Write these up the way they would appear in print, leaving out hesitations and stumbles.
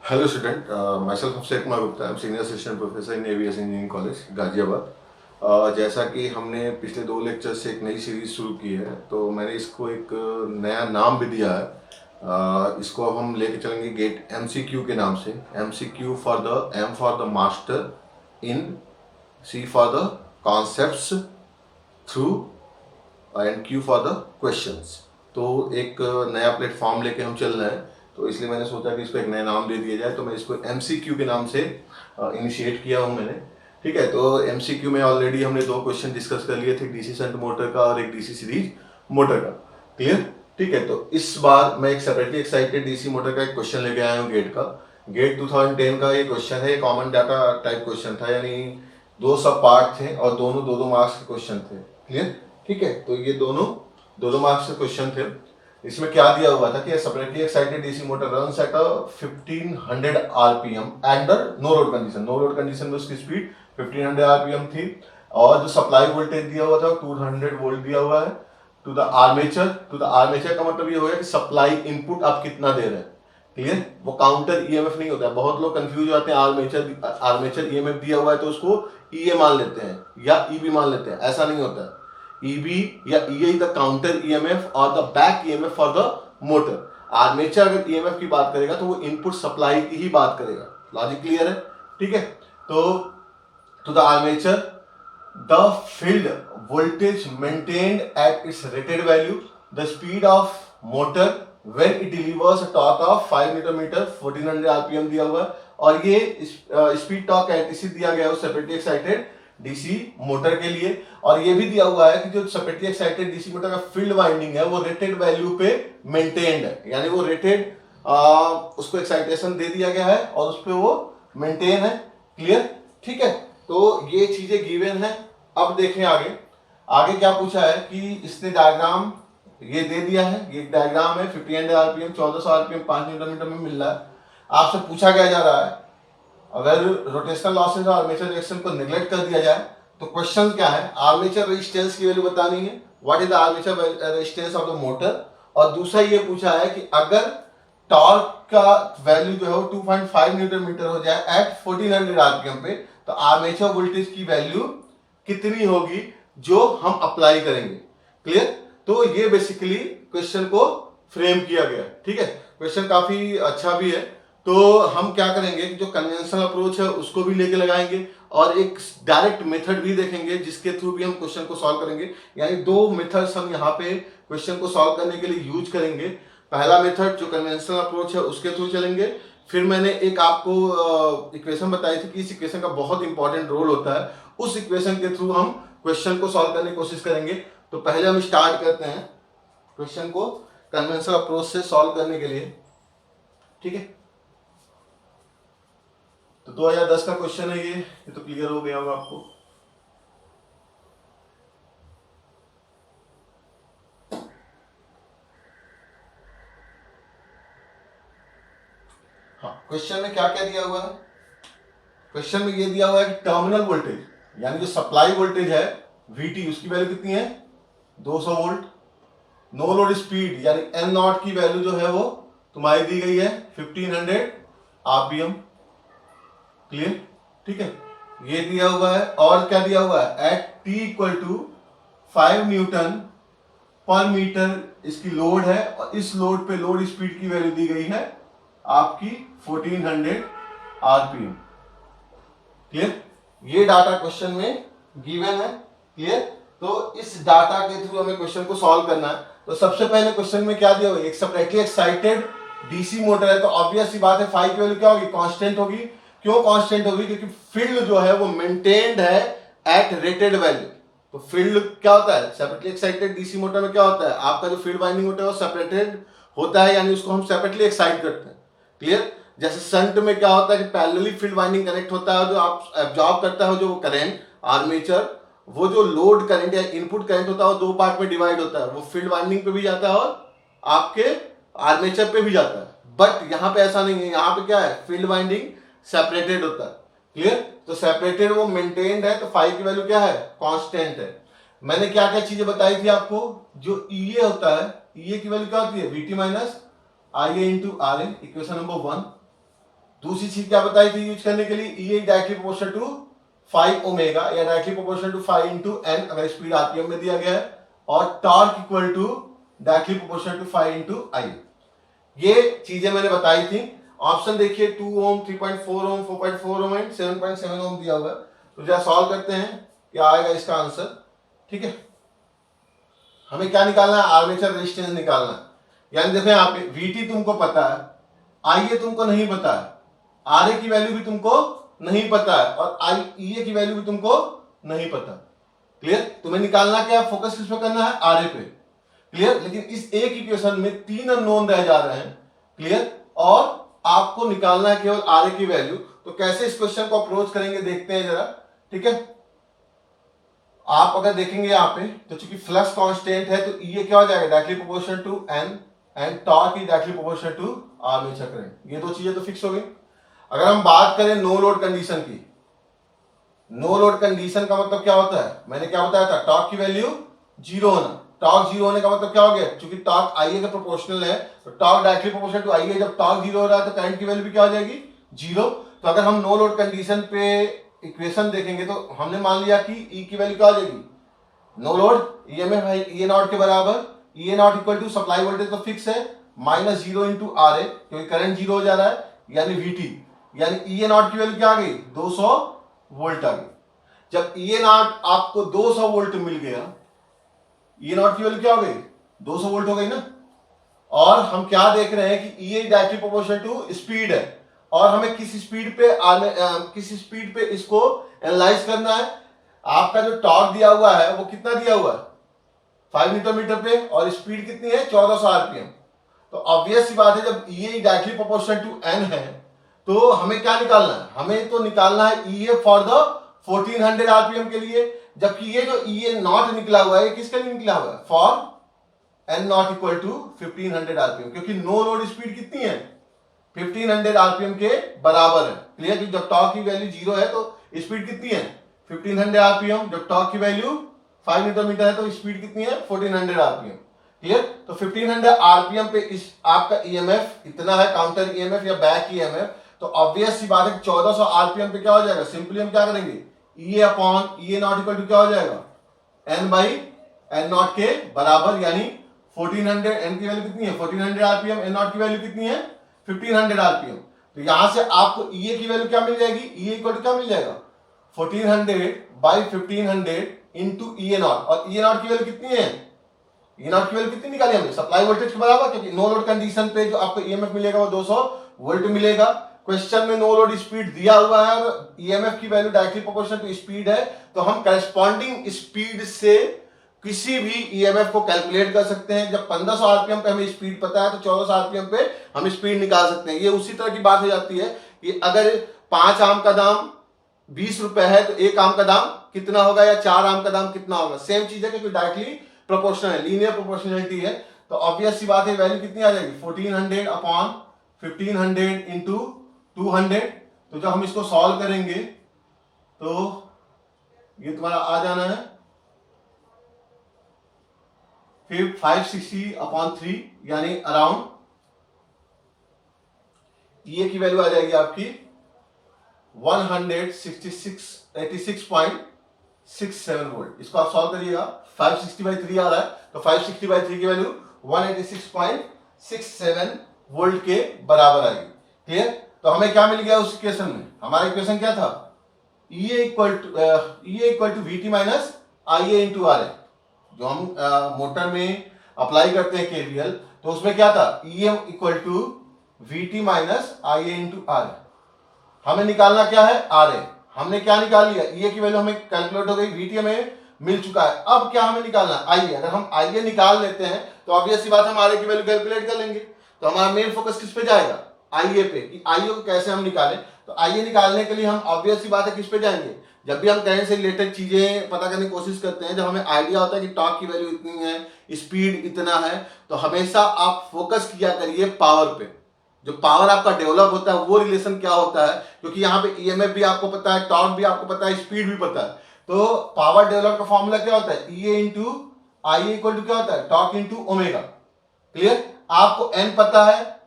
Hello student, myself Abhishek Kumar Gupta, I'm senior assistant professor in AVS Engineering College, Ghaziabad. जैसा कि हमने पिछले 2 lecture से एक नई सीरीज शुरू की है, तो मैंने इसको एक नया नाम भी दिया है। इसको अब हम लेके चलेंगे गेट MCQ के नाम से। MCQ for the M for the master, in C for the concepts, through and Q for the questions. तो एक नया प्लेटफॉर्म लेके हम चल रहे हैं, तो इसलिए मैंने सोचा कि इसको एक नया नाम दे दिया जाए। तो मैं इसको MCQ के नाम से इनिशिएट किया हूँ मैंने। ठीक है, तो MCQ में ऑलरेडी हमने 2 क्वेश्चन डिस्कस कर लिए थे, डीसी शंट मोटर का और एक डीसी सीरीज मोटर का। क्लियर? ठीक है, तो इस बार मैं एक सेपरेटली एक्साइटेड डीसी मोटर का एक क्वेश्चन लेके आया हूँ गेट का। गेट 2010 का ये क्वेश्चन है, कॉमन डाटा टाइप क्वेश्चन था, यानी 2 सब पार्ट थे और दोनों 2-2 मार्क्स के क्वेश्चन थे। क्लियर? ठीक है, तो ये दोनों 2-2 मार्क्स के क्वेश्चन थे। इसमें क्या दिया हुआ था कि separately excited DC motor runs at 1500 RPM under no load condition. No load condition में उसकी स्पीड 1500 आरपीएम थी, और जो सप्लाई वोल्टेज दिया हुआ था 200 वोल्ट दिया हुआ है to the armature. To the armature का मतलब ये हो गया कि सप्लाई इनपुट आप कितना दे रहे हैं। क्लियर? वो काउंटर ईएमएफ नहीं होता है। बहुत लोग कंफ्यूज होते हैं, आर्मेचर ईएमएफ दिया हुआ है तो उसको ईए मान लेते हैं या ईबी मान लेते हैं। ऐसा नहीं होता है। EB या EA द काउंटर EMF और the back EMF for the motor. Armature अगर EMF की बात करेगा तो वो इनपुट सप्लाई की ही बात करेगा। लॉजिक क्लियर है? ठीक है, तो to the armature the field voltage maintained at its rated value, the speed of motor when it delivers a torque of 5 newton metre, 1400 RPM दिया हुआ है। और ये स्पीड टॉर्क एटसी दिया गया है सेपरेटली एक्साइटेड डीसी मोटर के लिए। और ये भी दिया हुआ है कि जो सेपरेटली एक्साइटेड डीसी मोटर का फील्ड वाइंडिंग है वो रेटेड वैल्यू पे मेंटेन्ड है, यानी वो रेटेड उसको एक्साइटेशन दे दिया गया है और उस पे वो मेंटेन है। क्लियर? ठीक है, तो ये चीजें गिवन है। अब देखें आगे। आगे क्या पूछा है कि इसने डायग्राम ये दे दिया है, ये डायग्राम है 1500 आरपीएम, 1400 आरपीएम 5 न्यूटन मीटर में मिल रहा है। आपसे पूछा क्या जा रहा है, अगर रोटेशनल लॉसेस और आर्मेचर रिएक्शन को नेग्लेक्ट कर दिया जाए तो क्वेश्चन क्या है, आर्मेचर रेजिस्टेंस की वैल्यू बतानी है, what is the armature resistance of the motor. और दूसरा ये पूछा है कि अगर टॉर्क का वैल्यू जो है वो 2.5 न्यूटन मीटर हो जाए एट 1400 आरपीएम पे, तो आर्मेचर वोल्टेज की वैल्यू कितनी होगी जो हम अप्लाई करेंगे। क्लियर? तो ये बेसिकली क्वेश्चन को फ्रेम किया गया। ठीक है, क्वेश्चन काफी अच्छा भी है। तो हम क्या करेंगे कि जो कन्वेंशनल अप्रोच है उसको भी लेके लगाएंगे और एक डायरेक्ट मेथड भी देखेंगे जिसके थ्रू भी हम क्वेश्चन को सॉल्व करेंगे। यानी 2 मेथड्स हम यहाँ पे क्वेश्चन को सॉल्व करने के लिए यूज करेंगे। पहला मेथड जो कन्वेंशनल अप्रोच है उसके थ्रू चलेंगे। फिर मैंने एक आपको इक्वेशन बताई थी कि इस इक्वेशन का बहुत इंपॉर्टेंट रोल होता है, उस इक्वेशन के थ्रू हम क्वेश्चन को सॉल्व करने की कोशिश करेंगे। तो पहले हम स्टार्ट करते हैं क्वेश्चन को कन्वेंशनल अप्रोच से सॉल्व करने के लिए। ठीक है, तो 2010 का क्वेश्चन है ये तो क्लियर हो गया होगा आपको। हाँ, क्वेश्चन में क्या क्या दिया हुआ है? क्वेश्चन में ये दिया हुआ है कि टर्मिनल वोल्टेज यानी जो सप्लाई वोल्टेज है VT, उसकी वैल्यू कितनी है 200 वोल्ट। नो लोड स्पीड यानी N नॉट की वैल्यू जो है वो तुम्हारी दी गई है 1500 आरपीएम। क्लियर? ठीक है, ये दिया हुआ है। और क्या दिया हुआ है, at T equal to 5 newton पर मीटर इसकी लोड है, और इस लोड पे लोड स्पीड की वैल्यू दी गई है आपकी 1400 आरपीएम। क्लियर? ये डाटा क्वेश्चन में गिवन है। क्लियर? तो इस डाटा के थ्रू हमें क्वेश्चन को सॉल्व करना है। तो सबसे पहले क्वेश्चन में क्या दिया हुआ है, एक सेपरेटली एक्साइटेड डीसी मोटर है, तो ऑब्वियस सी बात है फाई की वैल्यू क्या होगी, कांस्टेंट होगी। क्यों कांस्टेंट होगी? क्योंकि फील्ड जो है वो मेंटेन्ड है एट रेटेड वैल्यू। तो फील्ड क्या होता है, सेपरेटली एक्साइटेड डीसी मोटर में क्या होता है, आपका जो फील्ड वाइंडिंग होता है वो सेपरेटेड होता है, यानी उसको हम सेपरेटली एक्साइट करते हैं। क्लियर? जैसे शंट में क्या होता है कि पैरेलली फील्ड वाइंडिंग कनेक्ट होता है, जो आप एब्जॉर्ब करता है जो करंट आर्मेचर, वो जो लोड करंट या इनपुट करंट होता है वो 2 पार्ट में डिवाइड होता है, वो फील्ड वाइंडिंग पे भी जाता है और आपके आर्मेचर पे भी जाता है। बट यहाँ पे ऐसा नहीं है, यहाँ पे क्या है, फील्ड वाइंडिंग सेपरेटेड होता है। क्लियर? तो सेपरेटेड वो मेंटेन्ड है, तो फाई की वैल्यू क्या है, कांस्टेंट है। मैंने क्या क्या चीजें बताई थी आपको, जो ईए होता है ईए की वैल्यू क्या होती है, VT minus IA into RA, equation number 1। दूसरी चीज क्या बताई थी यूज करने के लिए, E directly proportional to 5 omega या directly proportional to 5 into N अगर स्पीड आरपीएम में दिया गया है, और torque equal to directly proportional to 5 into I. ये चीजें मैंने बताई थी। ऑप्शन देखिए 2 ओम, 3.4 ओम, 4.4 ओम एंड 7.7 ओम दिया हुआ है। तो जरा सॉल्व करते हैं, क्या आएगा इसका आंसर। ठीक है, हमें क्या निकालना है, आर्मेचर रेजिस्टेंस निकालना है। यानी देखो यहाँ पे वीटी तुमको पता है, आईए तुमको नहीं पता है, आरए की वैल्यू भी तुमको नहीं पता है, और आई ईए की वैल्यू भी तुमको नहीं पता। क्लियर, तुम्हें निकालना क्या, फोकस किस पे करना है, आरए पे। क्लियर, लेकिन इस एक इक्वेशन में 3 अननोन रह जा रहे हैं। क्लियर, और आपको निकालना है केवल आरए की वैल्यू। तो कैसे इस क्वेश्चन को अप्रोच करेंगे देखते हैं जरा। ठीक है, आप अगर देखेंगे यहाँ पे तो चूंकि फ्लक्स कांस्टेंट है तो ये क्या हो जाएगा, directly proportional to N and torque is directly proportional to armature current. ये दो चीजें तो फिक्स हो गई। अगर हम बात करें नो लोड कंडीशन की, नो लोड कंडीशन का मतलब क्या होता है, मैंने क्या बताया था, टॉर्क की वैल्यू जीरो होना। टॉर्क जीरो होने का मतलब क्या हो गया, चूंकि टॉर्क आईए का प्रोपोर्शनल है तो टॉर्क डायरेक्टली प्रोपोर्शनल टू आईए। जब टॉर्क जीरो हो रहा है तो करंट की वैल्यू भी क्या हो जाएगी, जीरो। तो अगर हम नो लोड कंडीशन पे इक्वेशन देखेंगे तो हमने मान लिया कि ई की वैल्यू क्या हो जाएगी, नो लोड ईएमएफ है ई नॉट के बराबर, E naught equal to supply voltage तो फिक्स है minus zero into R A, क्योंकि करंट जीरो हो जा रहा है, यानी वीटी, यानी ई नॉट की वैल्यू क्या आ गई, 200 वोल्ट आ गई। जब ई नॉट आपको 200 वोल्ट मिल गया, ई नॉट की वैल्यू क्या हो गई, 200 वोल्ट हो गई ना। और हम क्या देख रहे हैं कि E directly proportional to speed है, और हमें किस स्पीड पे इसको एनालाइज करना है। आपका जो टॉर्क दिया हुआ है वो कितना दिया हुआ है, 5 न्यूटन मीटर पे, और स्पीड कितनी है, 1400 आरपीएम। तो ऑब्वियस सी बात है, जब E directly proportional to N है तो हमें क्या निकालना है, हमें तो निकालना है ई फॉर द 1400 आरपीएम के लिए। जबकि ये जो ई नॉट निकला हुआ है ये किसके लिए निकला हुआ है, for N naught equal to 1500 RPM, क्योंकि नो लोड स्पीड कितनी है, 1500 आरपीएम के बराबर है। क्लियर, जब टॉर्क की वैल्यू जीरो है तो स्पीड कितनी है, 1500 आरपीएम। जब टॉर्क की वैल्यू 5 न्यूटन मीटर है तो स्पीड कितनी है, 1400 आरपीएम। क्लियर, तो 1500 आरपीएम पे इस आपका ईएमएफ इतना है, काउंटर ईएमएफ या बैक ईएमएफ। तो ऑब्वियस सी बात है 1400 आरपीएम पे क्या हो जाएगा, सिंपली हम क्या करेंगे, E upon E naught equal to क्या हो जाएगा, एन बाई एन नॉट के बराबर, यानी 1400, एन की वैल्यू कितनी है 1400 आरपीएम, एन नॉट की वैल्यू कितनी है 1500 आरपीएम। तो यहां से आपको ई की वैल्यू क्या मिल जाएगी, ई इक्वल टू क्या मिल जाएगा, 1400 बाई 1500 इंटू ई नॉट। और ई नॉट की वैल्यू कितनी है, ई नॉट की वैल्यू कितनी निकाली हमने, सप्लाई वोल्टेज के बराबर, क्योंकि नो लोड कंडीशन पे जो आपको ईएमएफ मिलेगा वो 200 वोल्ट मिलेगा। क्वेश्चन में नो लोड स्पीड दिया हुआ है और ईएमएफ की value directly proportional to speed है, तो हम करस्पॉन्डिंग स्पीड से किसी भी ईएमएफ को कैलकुलेट कर सकते हैं। जब 1500 आरपीएम पे हमें स्पीड पता है तो 1400 आरपीएम पे हम स्पीड निकाल सकते हैं। ये उसी तरह की बात हो जाती है कि अगर 5 आम का दाम 20 रुपए है तो 1 आम का दाम कितना होगा, या 4 आम का दाम कितना होगा, सेम चीज है, क्योंकि डायरेक्टली प्रोपोर्शनल है, लीनियर प्रोपोर्शनलिटी है। तो ऑब्वियस सी बात है वैल्यू कितनी आ जाएगी, 1400 अपॉन 1500 इंटू 200। तो जब हम इसको सॉल्व करेंगे तो ये तुम्हारा आ जाना है फिर 560 अपॉन 3, यानी अराउंड ये की वैल्यू आ जाएगी आपकी 186.67 वोल्ट। इसको आप सॉल्व करिएगा, 560/3 आ रहा है, तो 560/3 की वैल्यू 186.67 वोल्ट के बराबर आएगी। क्लियर, तो हमें क्या मिल गया उस इक्वेशन में, हमारा इक्वेशन क्या था, E equal to VT minus IA into R A. जो हम मोटर में अप्लाई करते हैं केवीएल, तो उसमें क्या था, EM equal to VT minus IA into R A. हमें निकालना क्या है, आर ए। हमने क्या निकाल लिया, ई की वैल्यू हमें कैलकुलेट हो गई, वीटी हमें मिल चुका है। अब क्या हमें निकालना है, आई ए। अगर हम आई ए निकाल लेते हैं तो ऑब्वियस सी बात है हम आर ए की वैल्यू कैलकुलेट कर लेंगे। तो हमारा मेन फोकस किस पे जाएगा, आई ए पे, कि आई ए को कैसे हम निकालें। तो आई ए निकालने के लिए हम ऑब्वियस सी बात है किस पे जाएंगे, जब भी हम करंट से रिलेटेड चीजें पता करने की कोशिश करते हैं, जब हमें आइडिया होता है कि टॉर्क की वैल्यू इतनी है, स्पीड इतना है, तो हमेशा आप फोकस किया करिए पावर पे। जो पावर आपका डेवलप होता है वो रिलेशन क्या होता है, क्योंकि यहाँ पे ईएमएफ भी आपको पता है, टॉर्क भी आपको पता है, स्पीड भी पता है। तो पावर डेवलप का फॉर्मूला क्या होता है, ई ए इंटू आई इक्वल टू क्या होता है, टॉर्क इंटू ओमेगा। क्लियर, आपको एन पता है,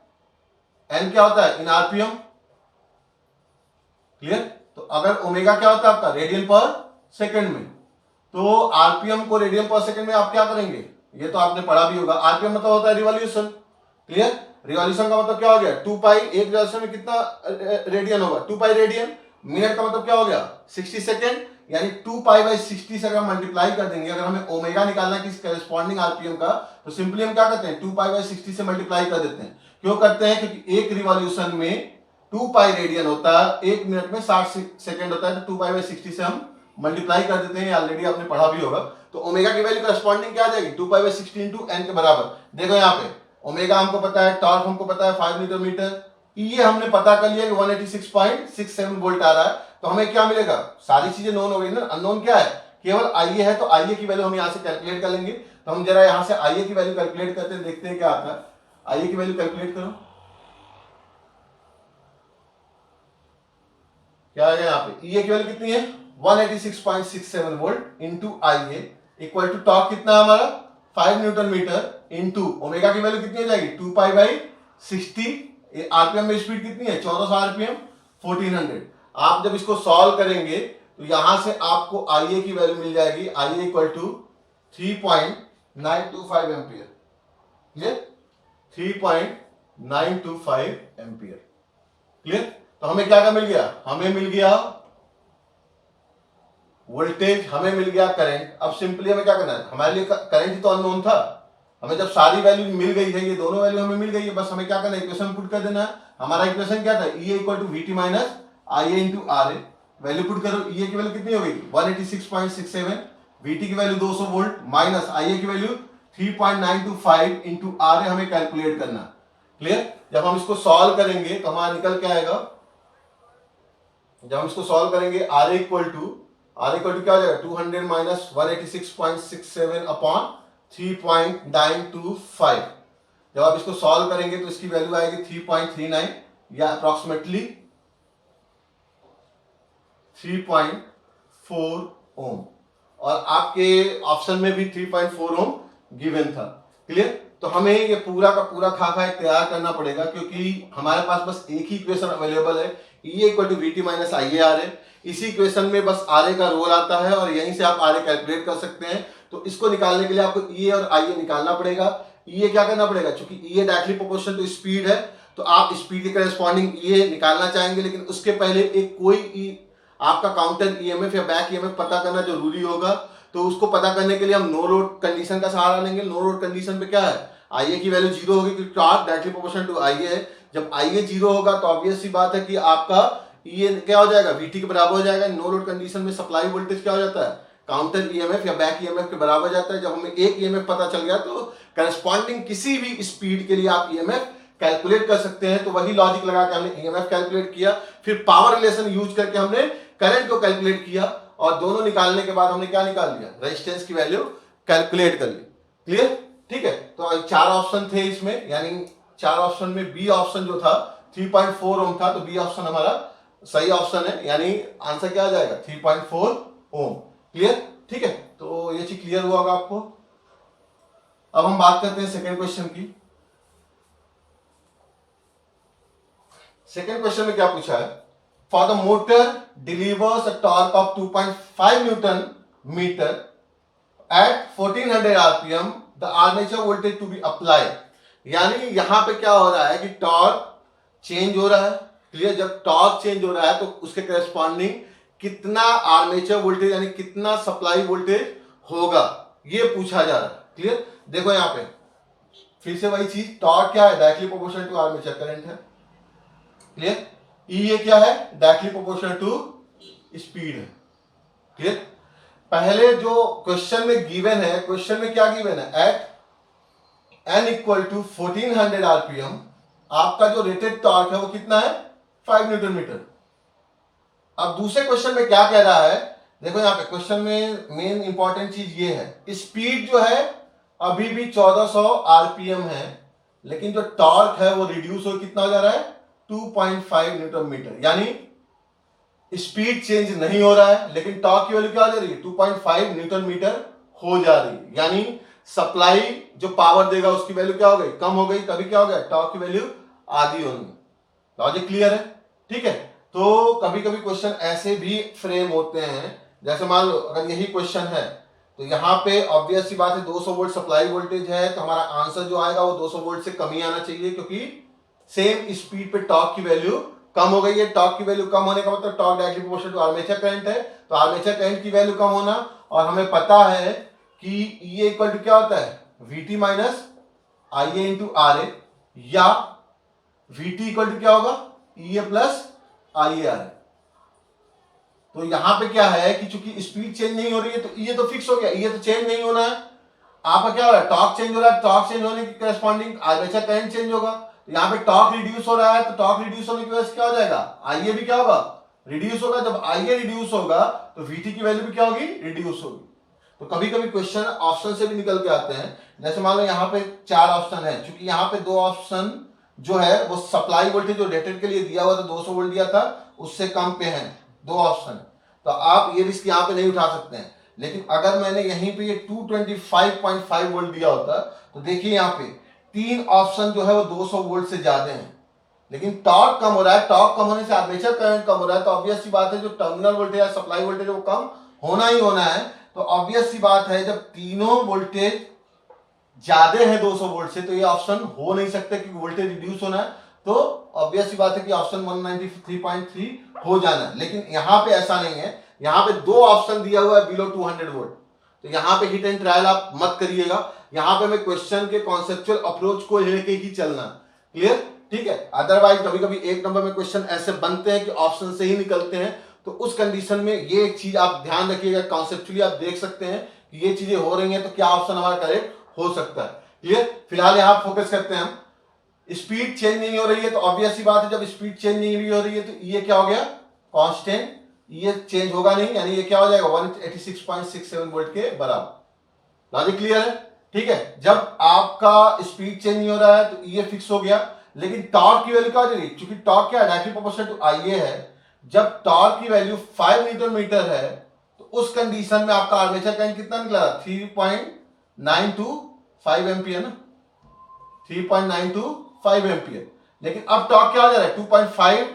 एन क्या होता है इन आरपीएम, क्लियर। तो अगर ओमेगा क्या होता है आपका रेडियन पर सेकंड में, तो आरपीएम को रेडियन पर सेकंड में आप क्या करेंगे, ये तो आपने पढ़ा भी होगा। आरपीएम मतलब होता है रिवॉल्यूशन। क्लियर। रिवॉल्यूशन का मतलब क्या हो गया, 2 पाई, एक रिवॉल्यूशन में कितना रेडियन होगा, 2 पाई रेडियन। मिनट का मतलब क्या हो गया 60 सेकेंड, यानी 2 पाई बाई 60 से अगर मल्टीप्लाई कर देंगे, अगर हमें ओमेगा निकालना है किस करेस्पॉन्डिंग आरपीएम का, तो सिंपली हम क्या करते हैं 2 पाई बाई 60 से मल्टीप्लाई कर देते हैं। क्यों करते हैं, क्योंकि एक रिवॉल्यूशन में 2 पाई रेडियन होता है, एक मिनट में 60 सेकेंड होता है, तो 2 पाई बाई 60 से हम मल्टीप्लाई कर देते हैं, ऑलरेडी आपने पढ़ा भी होगा। तो ओमेगा की वैल्यू करस्पॉन्डिंग क्या आ जाएगी, 2 पाई बाई 60 इंटू एन के बराबर। देखो यहाँ पे ओमेगा हमको पता है, टॉर्क हमको पता है 5 न्यूटन मीटर, ये हमने पता कर लिया कि 186.67 वोल्ट आ रहा है। तो हमें क्या मिलेगा, सारी चीजें नोन हो गई ना, अननोन क्या है, केवल आईए है। तो आईए की वैल्यू हम यहाँ से कैलकुलेट कर लेंगे। तो हम जरा यहाँ से आईए की वैल्यू कैलकुलेट करते हैं, देखते हैं क्या आता है। आईए की वैल्यू कैलकुलेट करो, क्या आएगा यहाँ पे, ई की वैल्यू कितनी है 186.67 volt into I equal to torque कितना है हमारा 5 न्यूटन मीटर इंटू ओमेगा की वैल्यू कितनी हो जाएगी 2 पाई बाई 60। आरपीएम में स्पीड कितनी है 1400 आरपीएम 1400। आप जब इसको सॉल्व करेंगे तो यहां से आपको आईए की वैल्यू मिल जाएगी, आईए इक्वल टू 3.925 एम्पियर। ये 3.925 एम्पियर। क्लियर। तो हमें क्या क्या मिल गया, हमें मिल गया वोल्टेज, हमें मिल गया करंट। अब सिंपली हमें क्या करना है, हमारे लिए करंट तो अननोन था, हमें जब सारी वैल्यू मिल गई है, ये दोनों वैल्यू हमें मिल गई है, बस हमें क्या करना है इक्वेशन पुट कर देना है। हमारा इक्वेशन क्या था, E equal to V T minus I A into R A. Value put करो, ई की वैल्यू कितनी हो गई 186.67, वीटी की वैल्यू 200 वोल्ट माइनस आई की वैल्यू 3.925 इंटू आर ए हमें कैलकुलेट करना। क्लियर। जब हम इसको सॉल्व करेंगे तो हमारा निकल के आएगा, जब हम इसको सॉल्व करेंगे आर इक्वल टू क्या हो जाएगा 200 माइनस 186.67 अपॉन 3.925। जब आप इसको सॉल्व करेंगे तो इसकी वैल्यू आएगी 3.39 या अप्रोक्सीमेटली 3.4 ओम, और आपके ऑप्शन में भी 3.4 ओम गिवन था। क्लियर। तो हमें ये पूरा का पूरा खाका तैयार करना पड़ेगा, क्योंकि हमारे पास बस एक ही इक्वेशन अवेलेबल है, E equal to V T minus I A R है। इसी इक्वेशन में बस आर ए का रोल आता है और यहीं से आप आर ए कैलकुलेट कर सकते हैं। तो इसको निकालने के लिए आपको ई और आई ए निकालना पड़ेगा। ई ए क्या करना पड़ेगा, क्योंकि ई ए डायरेक्टली प्रोपोर्शनल टू स्पीड है, तो आप स्पीड के करस्पॉन्डिंग ई ए निकालना चाहेंगे, लेकिन उसके पहले एक कोई आपका काउंटर ईएमएफ या बैक ईएमएफ पता करना जरूरी होगा। तो उसको पता करने के लिए हम नो लोड कंडीशन का सहारा लेंगे। नो लोड कंडीशन पे क्या है, आईए की वैल्यू 0 होगी, क्योंकि टॉर्क डायरेक्टली प्रोपोर्शनल टू आईए है। जब आईए 0 होगा तो ऑब्वियस सी बात है कि आपका ये क्या हो जाएगा, वीटी के बराबर हो जाएगा। नो लोड कंडीशन में सप्लाई वोल्टेज क्या हो जाता है, काउंटर ईएमएफ या बैक ईएमएफ के बराबर हो जाता है। जब हमें एक ईएमएफ पता चल गया तो करस्पॉन्डिंग किसी भी स्पीड के लिए आप ईएमएफ कैलकुलेट कर सकते हैं। तो वही लॉजिक लगा के हमने ईएमएफ कैलकुलेट किया, फिर पावर रिलेशन यूज करके हमने करंट को कैलकुलेट किया, और दोनों निकालने के बाद हमने क्या निकाल लिया, रेजिस्टेंस की वैल्यू कैलकुलेट कर ली। क्लियर। ठीक है। तो 4 ऑप्शन थे इसमें, यानी 4 ऑप्शन में बी ऑप्शन जो था 3.4 ओम था, तो बी ऑप्शन हमारा सही ऑप्शन है, यानी आंसर क्या आ जाएगा 3.4 ओम। क्लियर। ठीक है। तो ये चीज क्लियर हुआ होगा आपको। अब हम बात करते हैं सेकेंड क्वेश्चन की। सेकेंड क्वेश्चन में क्या पूछा है, for the motor delivers a torque of 2.5 newton metre at 1400 RPM, the armature voltage to be applied. यानी यहां पे क्या हो रहा है कि टॉर्क चेंज हो रहा है। क्लियर। जब टॉर्क चेंज हो रहा है तो उसके करस्पॉन्डिंग कितना आर्मेचर वोल्टेज यानी कितना सप्लाई वोल्टेज होगा, ये पूछा जा रहा है। क्लियर। देखो यहां पे फिर से वही चीज, टॉर्क क्या है, directly proportional to armature current है। क्लियर। ई ये क्या है, डायरेक्टली प्रोपोर्शनल टू स्पीड है। क्लियर। पहले जो क्वेश्चन में गिवन है, क्वेश्चन में क्या गिवन है, at N equal to 1400 RPM आपका जो रेटेड टॉर्क है वो कितना है 5 न्यूटन मीटर। अब दूसरे क्वेश्चन में क्या कह रहा है, देखो यहां पे क्वेश्चन में मेन इंपॉर्टेंट चीज ये है, स्पीड जो है अभी भी 1400 आरपीएम है, लेकिन जो टॉर्क है वो रिड्यूस हो कितना हो जा रहा है 2.5 न्यूटन मीटर। यानी स्पीड चेंज नहीं हो रहा है, लेकिन टॉर्क की वैल्यू क्या हो जा रही है 2.5 न्यूटन मीटर हो जा रही है। यानी सप्लाई जो पावर देगा उसकी वैल्यू क्या हो गई, कम हो गई, तभी क्या हो गया टॉर्क की वैल्यू आधी होगी। लॉजिक क्लियर है। ठीक है। तो कभी कभी क्वेश्चन ऐसे भी फ्रेम होते हैं, जैसे मान लो अगर यही क्वेश्चन है तो यहाँ पे ऑब्वियस सी बात है 200 वोल्ट सप्लाई वोल्टेज है, तो हमारा आंसर जो आएगा वो 200 वोल्ट से कम ही आना चाहिए, क्योंकि सेम स्पीड पे टॉर्क की वैल्यू कम हो गई है। टॉर्क की वैल्यू कम होने का मतलब torque directly proportional to armature current है, तो आर्मेचर करंट की वैल्यू कम होना, और हमें पता है कि ये इक्वल टू क्या होता है, VT minus IA into RA, या VT इक्वल टू क्या होगा, EA प्लस IAR। तो यहां पे क्या है कि चूंकि स्पीड चेंज नहीं हो रही है तो ये तो फिक्स हो गया, ये तो चेंज नहीं होना है। आपका क्या हो रहा है, टॉर्क चेंज हो रहा है, टॉर्क चेंज होने की करस्पॉन्डिंग आर्मेचर करंट चेंज होगा। तो यहाँ पे टॉर्क रिड्यूस हो रहा है, तो टॉर्क रिड्यूस होने की वजह से क्या हो जाएगा, आईए भी क्या होगा, रिड्यूस होगा। जब आईए रिड्यूस होगा तो VT की वैल्यू भी क्या होगी, रिड्यूस होगी। तो कभी कभी क्वेश्चन ऑप्शन से भी निकल के आते हैं, जैसे मान लो यहाँ पे 4 ऑप्शन है, क्योंकि यहाँ पे 2 ऑप्शन जो है वो सप्लाई वोल्टेज जो रेटेड के लिए दिया हुआ था 200 वोल्ट दिया था, उससे कम पे है 2 ऑप्शन, तो आप ये रिस्क यहाँ पे नहीं उठा सकते हैं। लेकिन अगर मैंने यहीं पे ये 225.5 वोल्ट दिया होता तो देखिए यहाँ पे 3 ऑप्शन जो है वो 200 वोल्ट से ज्यादा हैं, लेकिन टॉर्क कम हो रहा है, टॉर्क कम होने से आर्मेचर करंट कम हो रहा है, तो ऑब्वियस सी बात है जो टर्मिनल वोल्टेज या सप्लाई वोल्टेज वो कम होना ही होना है। तो ऑब्वियस सी बात है जब तीनों वोल्टेज ज्यादा है 200 वोल्ट से, तो ये ऑप्शन हो नहीं सकते क्योंकि वोल्टेज रिड्यूस होना है, तो ऑब्वियस सी बात है कि ऑप्शन 193.3 हो जाना है। लेकिन यहाँ पे ऐसा नहीं है, यहाँ पे 2 ऑप्शन दिया हुआ है बिलो 200 वोल्ट, तो यहाँ पे हिट एंड ट्रायल आप मत करिएगा। यहाँ पे मैं क्वेश्चन के कॉन्सेप्चुअल अप्रोच को लेके ही चलना, क्लियर, ठीक है। अदरवाइज कभी कभी 1 नंबर में क्वेश्चन ऐसे बनते हैं कि ऑप्शन से ही निकलते हैं, तो उस कंडीशन में ये एक चीज आप ध्यान रखिएगा, कॉन्सेप्चुअली आप देख सकते हैं कि ये चीजें हो रही हैं, तो क्या ऑप्शन हमारा करेक्ट हो सकता है, क्लियर। फिलहाल यहाँ फोकस करते हैं हम, स्पीड चेंज नहीं हो रही है, तो ऑब्वियस सी बात है जब स्पीड चेंज नहीं हो रही है तो ये क्या हो गया, कांस्टेंट, ये चेंज होगा नहीं, यानी ये क्या हो जाएगा 186.67 वोल्ट के बराबर। लॉजिक क्लियर है, ठीक है। जब आपका स्पीड चेंज नहीं हो रहा है तो ये फिक्स हो गया, लेकिन टॉर्क की वैल्यू क्या हो जाएगी, क्योंकि टॉर्क क्या है, डायरेक्टली प्रोपोर्शनल टू IA है। जब टॉर्क की वैल्यू 5 न्यूटन मीटर है तो उस कंडीशन में आपका आर्मेचर करंट कितना निकला, 3.925 एम्पियर ना, 3.925 एम्पियर। लेकिन अब टॉर्क क्या हो जा रहा है, 2.5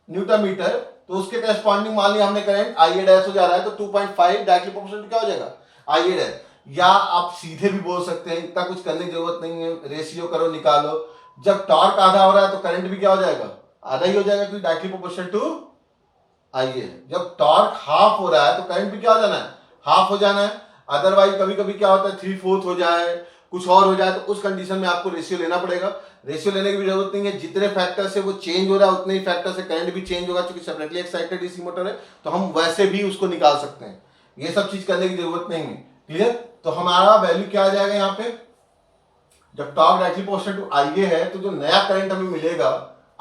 न्यूटन मीटर, तो उसके करस्पॉन्डिंग मान लिया हमने करंट IA डैश हो जा रहा है, तो 2.5 डायरेक्टली प्रोपोर्शनल क्या हो जाएगा, IA डैश। या आप सीधे भी बोल सकते हैं, इतना कुछ करने की जरूरत नहीं है, रेशियो करो निकालो, जब टॉर्क आधा हो रहा है तो करंट भी क्या हो जाएगा, आधा ही हो जाएगा, क्योंकि डायरेक्टली प्रोपोर्शनल टू IA है। जब टॉर्क हाफ हो रहा है तो करंट भी क्या हो जाना है, हाफ हो जाना है। अदरवाइज कभी कभी क्या होता है 3/4 हो जाए, कुछ और हो जाए, तो उस कंडीशन में आपको रेशियो लेना पड़ेगा। रेशियो लेने की भी जरूरत नहीं है, जितने फैक्टर से वो चेंज हो रहा है उतने ही फैक्टर से करंट भी चेंज होगा, क्योंकि सेपरेटली एक्साइटेड डीसी मोटर है, तो हम वैसे भी उसको निकाल सकते हैं, ये सब चीज करने की जरूरत नहीं है, क्लियर। तो हमारा वैल्यू क्या आ जाएगा यहाँ पे, जब torque directly proportional to IA है तो जो नया करंट हमें मिलेगा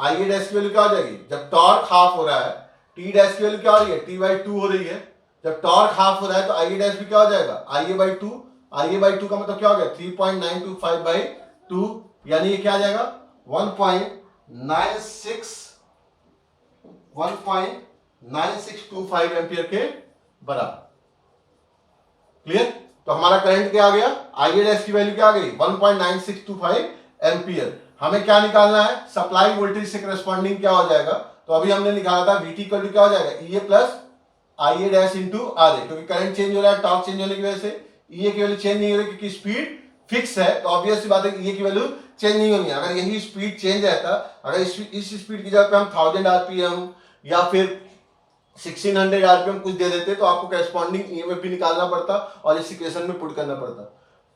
IA डैश की वैल्यू क्या हो जाएगी, जब टॉर्क हाफ हो रहा है T डैश की वैल्यू क्या हो रही है, T/2 हो रही है। जब टॉर्क हाफ हो रहा है तो IA डैश भी क्या हो जाएगा, IA/2। IA/2 का मतलब क्या हो गया, 3.925/2, यानी ये क्या आ जाएगा 1.9625 एम्पियर के बराबर, क्लियर। तो हमारा करंट क्या आ गया, IA डैश की वैल्यू क्या आ गई 1.9625 एम्पियर। हमें क्या निकालना है, सप्लाई वोल्टेज से करस्पॉन्डिंग क्या हो जाएगा, तो अभी हमने निकाला था VT इक्वल टू क्या हो जाएगा, EA plus IA dash into RA, क्योंकि करंट चेंज हो रहा है टॉर्क चेंज होने की वजह से, EA की वैल्यू चेंज नहीं हो रही क्योंकि स्पीड फिक्स है, तो ऑब्वियस सी बात है EA की वैल्यू चेंज नहीं होनी है। अगर यही स्पीड चेंज रहता, अगर इस स्पीड की जगह पे हम 1000 RPM या फिर 1600 RPM कुछ दे देते तो आपको करस्पॉन्डिंग EMF भी निकालना पड़ता और इस इक्वेशन में पुट करना पड़ता।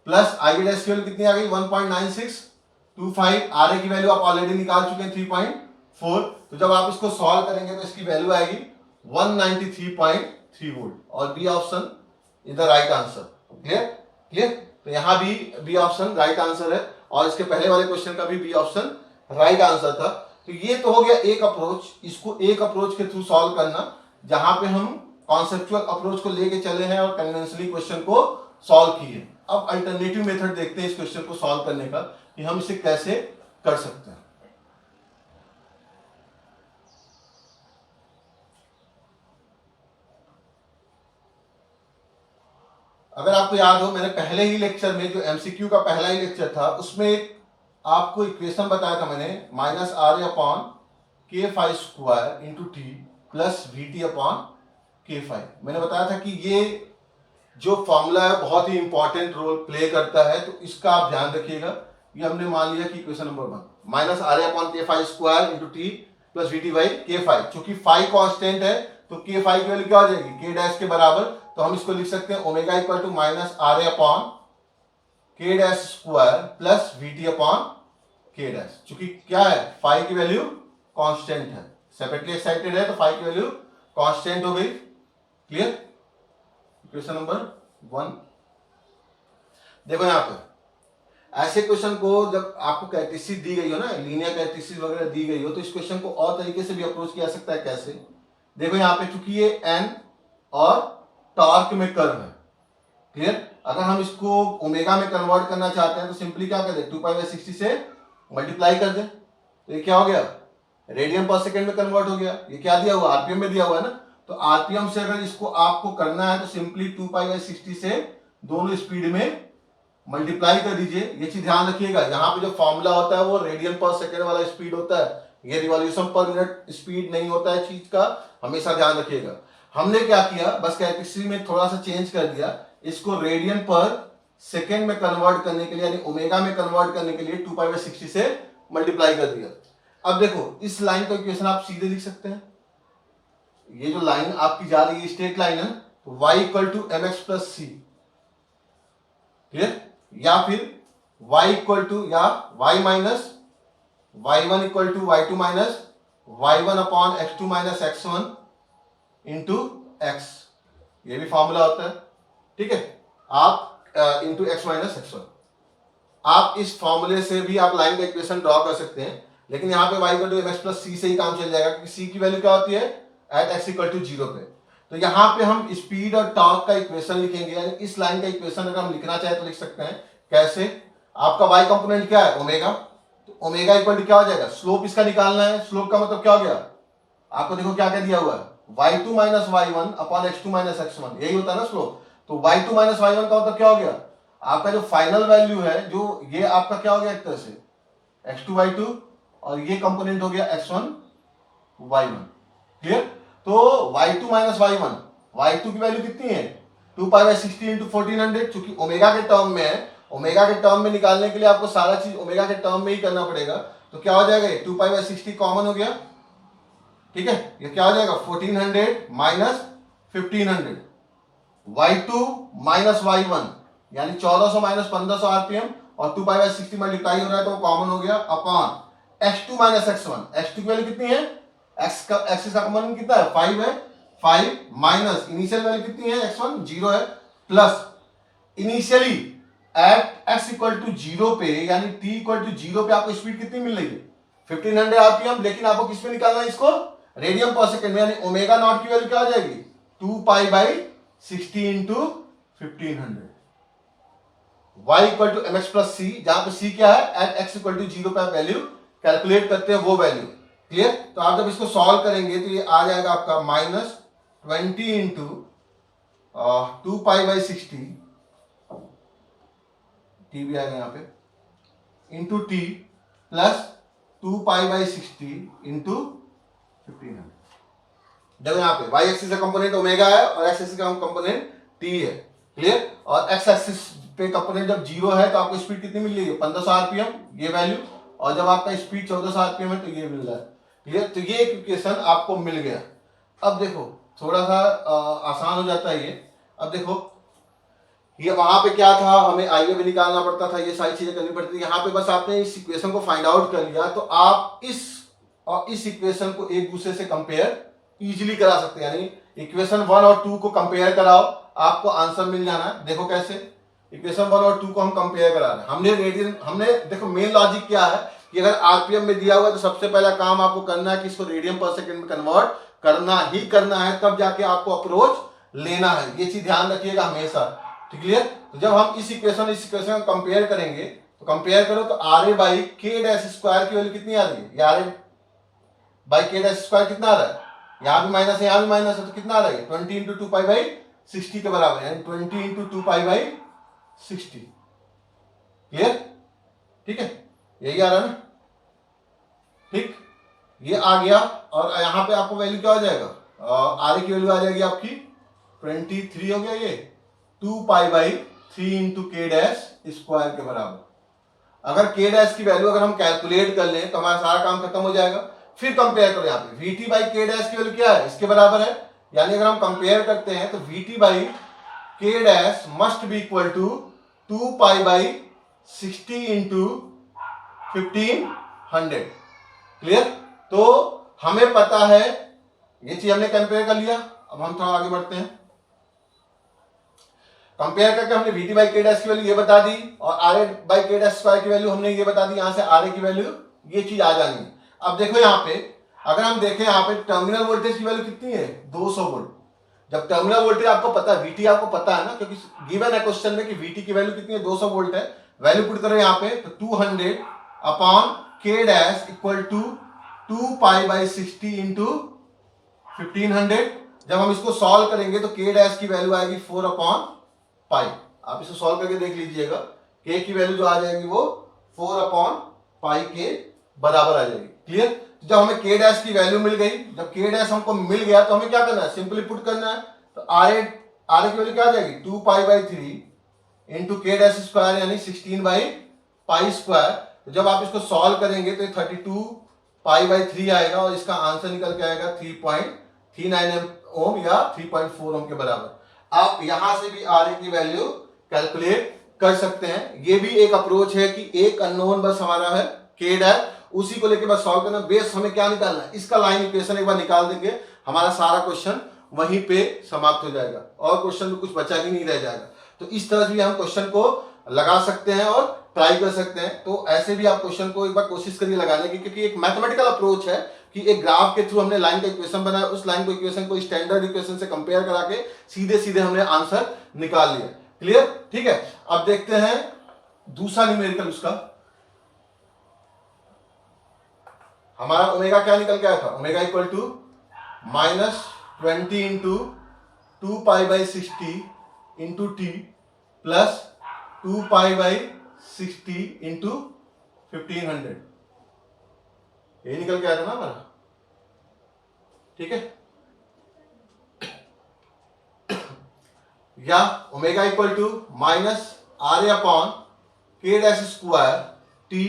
प्लस IA डैश की वैल्यू कितनी आ गई 1.9625, RA की वैल्यू आप ऑलरेडी निकाल चुके हैं 3.4, तो जब आप इसको सॉल्व करेंगे तो इसकी वैल्यू आएगी 193.3 वोल्ट, और B option is the right answer, clear clear. तो यहाँ भी बी ऑप्शन राइट आंसर है, और इसके पहले वाले क्वेश्चन का भी बी ऑप्शन राइट आंसर था। तो ये तो हो गया एक अप्रोच, इसको एक अप्रोच के थ्रू सॉल्व करना, जहां पे हम कॉन्सेप्चुअल अप्रोच को लेके चले हैं और कन्वेंशनली क्वेश्चन को सॉल्व किए। अब अल्टरनेटिव मेथड देखते हैं इस क्वेश्चन को सॉल्व करने का, कि हम इसे कैसे कर सकते हैं। अगर आपको याद हो, मैंने पहले ही लेक्चर में जो MCQ का पहला ही लेक्चर था उसमें एक आपको इक्वेशन बताया था मैंने, -RA/K∅² × T plus V T upon K phi. मैंने बताया था कि ये जो फॉर्मूला है बहुत ही इंपॉर्टेंट रोल प्ले करता है, तो इसका आप ध्यान रखिएगा। ये हमने मान लिया कि equation number 1 minus R A upon K phi square into T plus V T by K phi. चूंकि फाई कांस्टेंट है तो के फाई की वैल्यू क्या हो जाएगी, के डैश के बराबर। तो हम इसको लिख सकते हैं omega equal to minus R A upon K dash square plus V T upon K dash. चूंकि क्या है, फाई की वैल्यू कांस्टेंट है, सेपरेटली एक्साइटेड है तो फाई की वैल्यू कांस्टेंट हो गई। क्लियर। क्वेश्चन नंबर 1 देखो, यहां पे ऐसे क्वेश्चन को जब आपको कैरेक्टरिस्टिक दी गई हो ना, लीनियर कैरेक्टरिस्टिक वगैरह दी गई हो, तो इस क्वेश्चन को और तरीके से भी अप्रोच किया सकता है। कैसे, देखो यहाँ पे चूंकि ये एन और टॉर्क में कर्व है। क्लियर। अगर हम इसको ओमेगा में कन्वर्ट करना चाहते हैं तो सिंपली क्या कर दे, 2π/60 से मल्टीप्लाई कर दे, तो ये क्या हो गया, रेडियन पर सेकेंड में कन्वर्ट हो गया। ये क्या दिया हुआ, आरपीएम में दिया हुआ है ना, तो आरपीएम से अगर इसको आपको करना है तो सिंपली 2π/60 से दोनों स्पीड में मल्टीप्लाई कर दीजिए। ये चीज ध्यान रखिएगा, यहाँ पे जो फॉर्मूला होता है वो रेडियन पर सेकेंड वाला स्पीड होता है, ये रिवॉल्यूशन पर मिनट स्पीड नहीं होता है चीज का, हमेशा ध्यान रखिएगा। हमने क्या किया, बस कैरेक्टरिस्टिक में थोड़ा सा चेंज कर दिया, इसको रेडियन पर सेकेंड में कन्वर्ट करने के लिए यानी ओमेगा में कन्वर्ट करने के लिए 2π/60 से मल्टीप्लाई कर दिया। अब देखो इस लाइन का इक्वेशन आप सीधे लिख सकते हैं। ये जो लाइन आपकी जा रही है स्ट्रेट लाइन है, तो y equal to M X plus C. Clear. या फिर y इक्वल टू या y minus y1 equal to y2 minus y1 upon x2 minus x1 into x, ये भी फॉर्मूला होता है। ठीक है, आप इंटू x माइनस x1, आप इस फॉर्मूले से भी आप लाइन का इक्वेशन ड्रॉ कर सकते हैं, लेकिन यहाँ पे y equal to mx plus C से ही काम चल जाएगा, क्योंकि c की वैल्यू क्या होती है एट x इक्वल टू 0 पे। तो यहाँ पे हम स्पीड और टॉर्क का इक्वेशन लिखेंगे, यानी इस लाइन का इक्वेशन अगर हम लिखना चाहे तो लिख सकते हैं। कैसे, आपका y कंपोनेंट क्या है, ओमेगा, तो ओमेगा इक्वल टू क्या हो जाएगा, स्लोप इसका निकालना है। स्लोप का मतलब क्या हो गया, आपको देखो क्या क्या दिया हुआ है, y2 minus y1 upon x2 minus x1, यही होता है ना स्लोप। तो y2 माइनस y1 का मतलब क्या हो गया, आपका जो फाइनल वैल्यू है, जो ये आपका क्या हो गया एक तरह से x2 y2, और ये कंपोनेंट हो गया x1 y1। क्लियर। तो y2 माइनस y1, y2 की वैल्यू कितनी है 2π/60 इंटू 1400, चूंकि ओमेगा के टर्म में है, ओमेगा के टर्म में निकालने के लिए आपको सारा चीज ओमेगा के टर्म में ही करना पड़ेगा। तो क्या हो जाएगा, 2π/60 कॉमन हो गया। ठीक है, ये क्या हो जाएगा 1400 माइनस 1500, y2 माइनस y1 यानी 1400 माइनस 1500 आरपीएम, और 2π/60 मल्टीप्लाई हो रहा है तो कॉमन हो गया upon x2 minus x1। x2 की वैल्यू कितनी है, x का कॉमन कितना है 5 है, 5 माइनस इनिशियल वैल्यू कितनी है x1 0 है, plus initially at x equal to 0 पे यानी t इक्वल टू 0 पे आपको स्पीड कितनी मिल रही है 1500 आरपीएम, लेकिन आपको किस पे निकालना है इसको, रेडियन पर सेकंड में, यानी ओमेगा नॉट की वैल्यू क्या हो जाएगी 2π/60 into 1500। y equal to M X plus C, जहां पे c क्या है एट x इक्वल टू 0 पे आप वैल्यू कैलकुलेट करते हैं वो वैल्यू। क्लियर। तो आप जब इसको सॉल्व करेंगे तो ये आ जाएगा आपका माइनस 20 इंटू 2π/60, टी भी आएगा यहाँ पे, इंटू टी प्लस 2π/60 इंटू 1500। देखो यहाँ पे y एक्सिस का कंपोनेंट ओमेगा है और x एक्सिस का कंपोनेंट t है। क्लियर। और x एक्सिस पे कंपोनेंट जब 0 है तो आपको स्पीड कितनी मिल रही है 1500 आरपीएम, ये वैल्यू, और जब आपका स्पीड 1400 आरपीएम है तो ये मिल रहा है। क्लियर। तो ये इक्वेशन आपको मिल गया। अब देखो थोड़ा सा आसान हो जाता है ये। अब देखो ये वहां पे क्या था, हमें आईए भी निकालना पड़ता था, ये सारी चीजें करनी पड़ती थी। यहाँ पे बस आपने इस इक्वेशन को फाइंड आउट कर लिया तो आप इस और इस इक्वेशन को एक दूसरे से कंपेयर इजीली करा सकते हैं, यानी इक्वेशन 1 और 2 को कंपेयर कराओ, आपको आंसर मिल जाना है। देखो कैसे, इक्वेशन 1 और 2 को हम कंपेयर करा रहे हैं। हमने देखो मेन लॉजिक क्या है कि अगर आरपीएम में दिया हुआ है तो सबसे पहला काम आपको करना है कि इसको रेडियन पर सेकंड में कन्वर्ट करना ही करना है, तब जाके आपको अप्रोच लेना है। ये चीज ध्यान रखिएगा हमेशा। ठीक है। तो जब हम इस इक्वेशन को कंपेयर करेंगे तो कंपेयर करो तो R A by K dash square की वैल्यू कितनी आ रही है, R A by K dash square कितना आ रहा है, यहाँ भी माइनस है यहाँ भी माइनस है, तो कितना आ रहा है 20 इंटू 2π/60 के बराबर, यानी 20 इंटू 2π/60। क्लियर। ठीक है, यही आ रहा है ना। ठीक, ये आ गया और यहाँ पे आपको वैल्यू क्या हो जाएगा आर की वैल्यू आ जाएगी आपकी 23 हो गया ये 2π/3 इंटू के डैश स्क्वायर के बराबर। अगर के डैश की वैल्यू अगर हम कैलकुलेट कर लें तो हमारा सारा काम खत्म हो जाएगा। फिर कंपेयर करो, यहाँ पे वीटी बाई के डैश की वैल्यू क्या है, इसके बराबर है। यानी अगर हम कंपेयर करते हैं तो VT by K dash must be equal to 2π/60 into 1500। Clear? तो हमें पता है, ये चीज हमने कंपेयर कर लिया। अब हम थोड़ा आगे बढ़ते हैं। कंपेयर करके हमने वीटी बाई के डैश की वैल्यू ये बता दी और R A by K dash square की वैल्यू हमने ये बता दी। यहां से आर ए की वैल्यू ये चीज आ जानी है। अब देखो यहाँ पे अगर हम देखें, यहाँ पे टर्मिनल वोल्टेज की वैल्यू कितनी है, 200 वोल्ट। जब टर्मिनल वोल्टेज आपको पता है, वीटी आपको पता है ना, क्योंकि गिवन है क्वेश्चन में कि वीटी की वैल्यू कितनी है, 200 वोल्ट है। वैल्यू पुट करो यहाँ पे तो 200 upon K dash equal to 2π/60 into 1500। जब हम इसको सॉल्व करेंगे तो के डैश की वैल्यू आएगी 4/π। आप इसको सॉल्व करके देख लीजिएगा, के की वैल्यू जो आ जाएगी वो 4/π के बराबर आ जाएगी। क्लियर? जब हमें के डैश की वैल्यू मिल गई, जब के डैश हमको मिल गया तो हमें क्या करना है, सिंपली पुट करना है। तो आर ए की वैल्यू क्या आ जाएगी, 2π/3 इंटू के डैश स्क्वायर यानी 16/π स्क्वायर। जब आप इसको सॉल्व करेंगे तो 32π/3 आएगा और इसका आंसर निकल के आएगा 3.39 ओम या 3.4 ओम के बराबर। आप यहां से भी आर ए की वैल्यू कैलकुलेट कर सकते हैं। ये भी एक अप्रोच है कि एक अननोन बस हमारा है के डैश, उसी को लेके बस सॉल्व करना। बेस हमें क्या निकालना है, इसका लाइन इक्वेशन एक बार निकाल देंगे, हमारा सारा क्वेश्चन वहीं पे समाप्त हो जाएगा और क्वेश्चन में कुछ बचा ही नहीं रह जाएगा। तो इस तरह से भी हम क्वेश्चन को लगा सकते हैं और ट्राई कर सकते हैं। तो ऐसे भी आप क्वेश्चन को एक बार कोशिश करिए लगाने की, क्योंकि एक मैथमेटिकल अप्रोच है कि एक ग्राफ के थ्रू हमने लाइन का इक्वेशन बनाया, उस लाइन को इक्वेशन को स्टैंडर्ड इक्वेशन से कंपेयर करा के सीधे सीधे हमने आंसर निकाल लिया। क्लियर? ठीक है। अब देखते हैं दूसरा न्यूमेरिकल। उसका हमारा ओमेगा क्या निकल के आया था, omega equal to -20 into 2π/60 into T plus 2π/60 into 1500। ये निकल के आया था ना हमारा। ठीक है, या omega equal to -RA upon K dash square T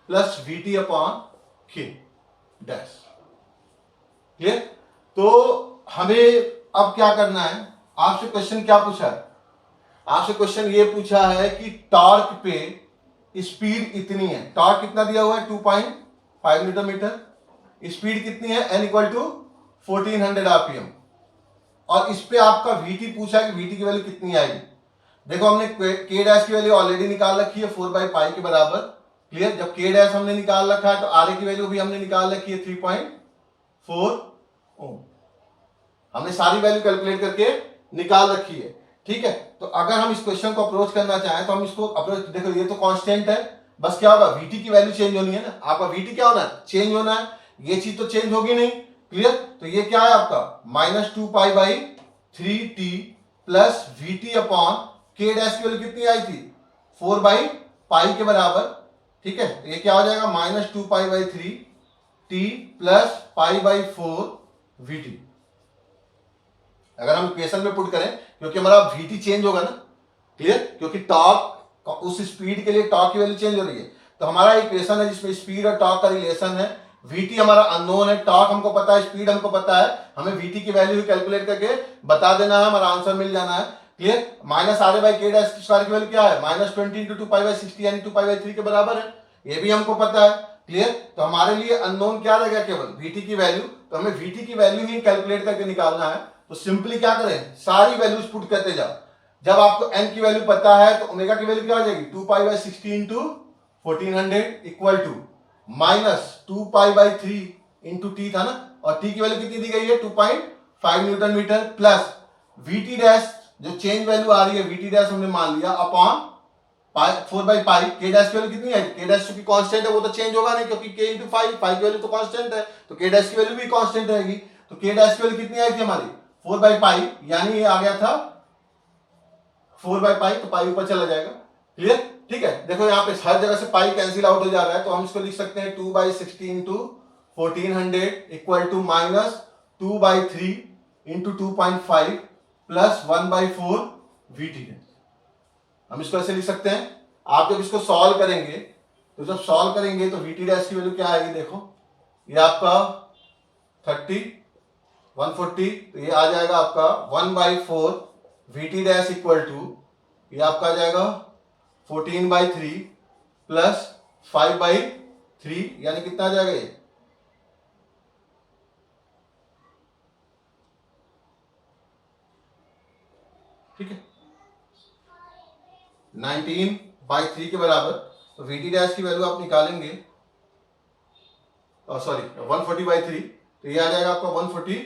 plus VT upon K dash. Clear? तो हमें अब क्या करना है, आपसे क्वेश्चन क्या पूछा है, आपसे क्वेश्चन ये पूछा है कि टॉर्क पे स्पीड इतनी है। टॉर्क कितना दिया हुआ है, 2.5 न्यूटन मीटर। स्पीड कितनी है, n इक्वल टू 1400 आरपीएम। और इस पे आपका VT पूछा है कि VT की वैल्यू कितनी आएगी। देखो हमने के डैश की वैल्यू ऑलरेडी निकाल रखी है 4/π के बराबर। क्लियर? जब के डैश हमने निकाल रखा है तो आर की वैल्यू भी हमने निकाल रखी है 3.4 ओम। हमने सारी वैल्यू कैलकुलेट करके निकाल रखी है। ठीक है, तो अगर हम इस क्वेश्चन को अप्रोच करना चाहें तो हम इसको अप्रोच, देखो ये तो कांस्टेंट है, बस क्या होगा, VT की वैल्यू चेंज होनी है ना। आपका VT क्या होना है, चेंज होना है। ये चीज तो चेंज होगी नहीं। क्लियर? तो ये क्या है आपका -2π/3t plus VT upon K dash की वैल्यू कितनी आई थी, 4/π के बराबर। ठीक है, तो ये क्या हो जाएगा, -2π/3t प्लस π/4 VT। अगर हम इक्वेशन में पुट करें, क्योंकि हमारा VT चेंज होगा ना। क्लियर? क्योंकि टॉर्क, उस स्पीड के लिए टॉर्क की वैल्यू चेंज हो रही है। तो हमारा इक्वेशन है जिसमें स्पीड और टॉर्क का रिलेशन है। VT हमारा अननोन है, टॉर्क हमको पता है, स्पीड हमको पता है। हमें VT की वैल्यू कैलकुलेट करके बता देना है, हमारा आंसर मिल जाना है। क्लियर? -RA/k डैश स्क्वायर की वैल्यू क्या है, -20 इंटू 2π/60 यानी 2π/3 के बराबर है। ये भी हमको पता है। क्लियर? तो हमारे लिए अननोन क्या रहेगा, केवल VT की वैल्यू। तो हमें VT की वैल्यू ही कैलकुलेट करके निकालना है। तो सिंपली क्या करें, सारी वैल्यूज पुट करते जाओ। जब आपको n की वैल्यू पता है तो ओमेगा की वैल्यू क्या हो जाएगी, 2π/60 into 1400 equal to -2π/3 into T था ना, और टी की वैल्यू कितनी दी गई है, 2.5 newton metre plus VT dash जो चेंज वैल्यू आ रही है, VT डैश हमने मान लिया अपॉन 4/π। के डैश की वैल्यू कितनी है, के डैश की कांस्टेंट है, वो तो चेंज होगा नहीं क्योंकि k इंटू 5 की वैल्यू तो कांस्टेंट है, तो के डैश की वैल्यू भी कांस्टेंट रहेगी। तो के डैश की वैल्यू कितनी आई थी हमारी, 4/π, यानी ये आ गया था 4/π, तो पाई ऊपर चला जाएगा। क्लियर? ठीक है, देखो यहाँ पे हर जगह से पाई कैंसिल आउट हो जा रहा है, तो हम इसको लिख सकते हैं 2/60 into 1400 equal to 2/3 into 2.5 plus 1/4 VT dash. हम इसको ऐसे लिख सकते हैं। आप जब इसको सॉल्व करेंगे तो जब सॉल्व करेंगे तो VT डैश की वैल्यू क्या आएगी, देखो ये आपका 30 140, तो ये आ जाएगा आपका 1/4 VT डैश इक्वल टू, ये आपका आ जाएगा 14/3 प्लस 5/3, यानी कितना आ जाएगा ये, ठीक है 19/3 के बराबर। तो VT डैश की वैल्यू आप निकालेंगे, सॉरी 140/3, तो ये आ जाएगा आपका 140,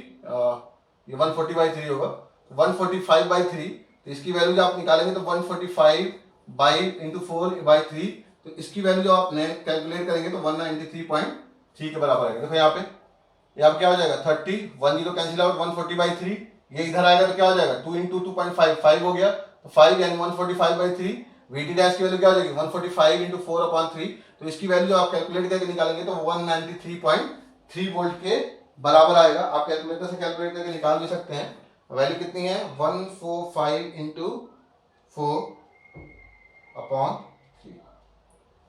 ये 140/3 होगा, 145/3, तो इसकी वैल्यू जो आप निकालेंगे तो 145/4/3, तो इसकी वैल्यू जो आप कैलकुलेट करेंगे तो 193.3 के बराबर आएगा। देखो यहाँ पे ये आप क्या हो जाएगा 30, 10 कैंसिल आउट, 140/3, ये इधर आएगा तो क्या हो जाएगा 2 इंटू 2.5 5 हो गया, तो 5 यानी 145/3। VT डैश की वैल्यू क्या हो जाएगी 145 इंटू 4/3, तो इसकी वैल्यू जो आप कैलकुलेट करके निकालेंगे तो 193.3 वोल्ट के बराबर आएगा। आप कैलकुलेटर से कैलकुलेट करके निकाल भी सकते हैं। वैल्यू कितनी है 145 इंटू 4/3,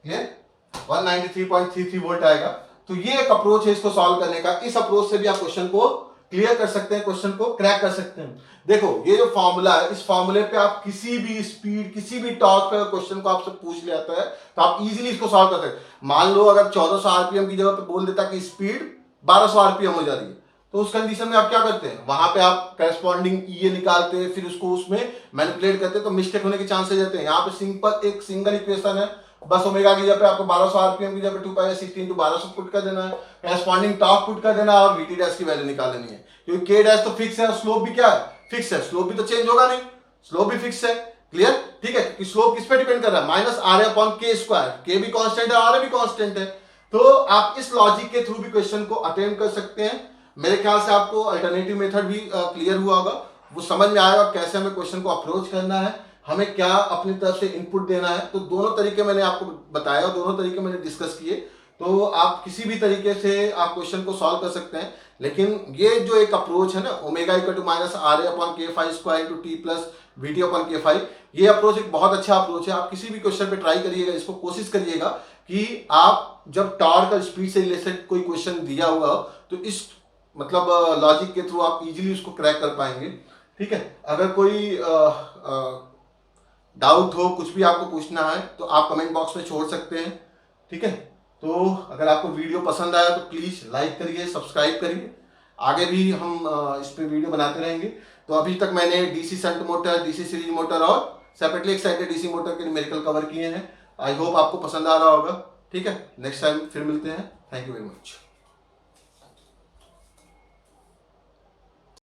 क्लियर 193.33 वोल्ट आएगा। तो ये एक अप्रोच है इसको सॉल्व करने का। इस अप्रोच से भी आप क्वेश्चन को क्लियर कर सकते हैं, क्वेश्चन को क्रैक कर सकते हैं। देखो ये जो फॉर्मूला है, इस फॉर्मूले पे आप किसी भी स्पीड, किसी भी टॉर्क पे क्वेश्चन को आपसे पूछ लिया जाता है तो आप इजीली इसको सॉल्व कर सकते हैं। मान लो अगर 1400 आरपीएम की जगह पे बोल देता कि स्पीड 1200 आरपीएम हो जा रही है, तो उस कंडीशन में आप क्या करते हैं, वहां पे आप करस्पॉन्डिंग ये निकालते हैं, फिर उसको उसमें मैनिपुलेट करते हैं, तो मिस्टेक होने के चांसेस रहते हैं। यहाँ पे सिंपल एक सिंगल इक्वेशन है, बस ओमेगा की जगह पे आपको 1200 आरपीएम की जगह पे 2π/60 इंटू 1200 पुट कर देना है, करस्पॉन्डिंग टॉर्क पुट कर देना है और VT डैश की वैल्यू निकाल लेनी है। क्योंकि K डैश तो फिक्स है और स्लोप भी क्या है, फिक्स है, स्लोप भी तो चेंज होगा नहीं, स्लोप भी फिक्स है, क्लियर, ठीक है। कि स्लोप किस पे डिपेंड कर रहा है, -RA/K², K भी कांस्टेंट है, RA भी कांस्टेंट है। तो आप इस लॉजिक के थ्रू भी क्वेश्चन को अटेम्प्ट कर सकते हैं। मेरे ख्याल से आपको अल्टरनेटिव मेथड भी क्लियर हुआ होगा, वो समझ में आएगा कैसे हमें क्वेश्चन को अप्रोच करना है, हमें क्या अपनी तरफ से इनपुट देना है। तो दोनों तरीके मैंने आपको बताया, दोनों तरीके मैंने डिस्कस किए, तो आप किसी भी तरीके से आप क्वेश्चन को सॉल्व कर सकते हैं। लेकिन ये जो एक अप्रोच है ना, omega equal to -RA/K5² into T plus VT/K5, ये अप्रोच एक बहुत अच्छा अप्रोच है। आप किसी भी क्वेश्चन पे ट्राई करिएगा, इसको कोशिश करिएगा कि आप जब टॉर्क और स्पीड से रिलेटेड कोई क्वेश्चन दिया हुआ तो इस मतलब लॉजिक के थ्रू आप इजीली उसको क्रैक कर पाएंगे, ठीक है। अगर कोई डाउट हो, कुछ भी आपको पूछना है तो आप कमेंट बॉक्स में छोड़ सकते हैं, ठीक है। तो अगर आपको वीडियो पसंद आया तो प्लीज़ लाइक करिए, सब्सक्राइब करिए, आगे भी हम इस पे वीडियो बनाते रहेंगे। तो अभी तक मैंने DC shunt motor, DC series motor और सेपरेटली एक्साइटेड DC मोटर के न्यूमेरिकल कवर किए हैं। आई होप आपको पसंद आ रहा होगा, ठीक है। नेक्स्ट टाइम फिर मिलते हैं। Thank you very much.